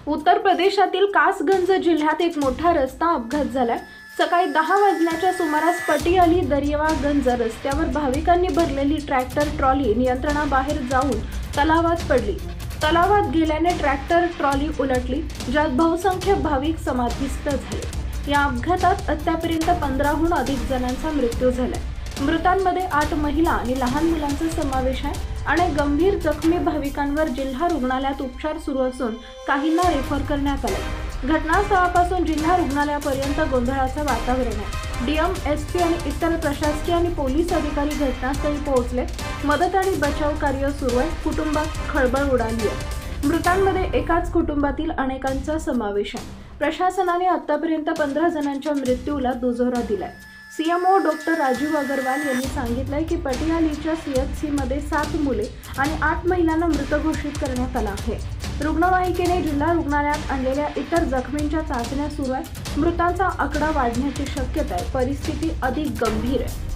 उत्तर प्रदेशातील कासगंज जिल्ह्यात एक मोठा रस्ता अपघात झालाय। सकाळी 10 वाजण्याच्या सुमारास पटियाली दरियागंज रस्त्यावर भाविकांनी भरलेली ट्रॅक्टर ट्रॉली नियंत्रणाबाहेर जाऊन तलावात पडली। तलावात गेल्याने ट्रॅक्टर ट्रॉली उलटली, ज्यात बहुसंख्य भाविक समाधीस्थ झाले। या अपघातात आतापर्यंत 15हून अधिक जणांचा मृत्यू झालाय। मृतांमध्ये 8 महिला आणि लहान मुलांचा समावेश आहे आणि गंभीर जखमी भाविकांवर जिल्हा रुग्णालयात उपचार सुरू असून काहींना रेफर करण्यात आले। घटनास्थळापासून जिल्हा रुग्णालयापर्यंत गोंधळाचं वातावरण आहे। डीएम, एसपी आणि इतर प्रशासकीय आणि पोलीस अधिकारी घटनास्थळी पोहोचले। मदत आणि बचाव कार्य सुरू आहे। कुटुंबात खळबळ उडाली आहे। मृतांमध्ये एकाच कुटुंबातील अनेकांचा समावेश आहे। प्रशासनाने आतापर्यंत 15 जणांच्या मृत्यूला दुजोरा दिलाय। सीएमओ डॉक्टर राजीव अग्रवाल यांनी सांगितलंय की पटियालीच्या सीएचसी मध्ये 7 मुले आणि 8 महिलांना मृत घोषित करण्यात आलं आहे। रुग्णवाहिकेने जिल्हा रुग्णालयात आणलेल्या इतर जखमींच्या चाचण्या सुरू आहेत। मृतांचा आकडा वाढण्याची शक्यता आहे। परिस्थिती अधिक गंभीर आहे।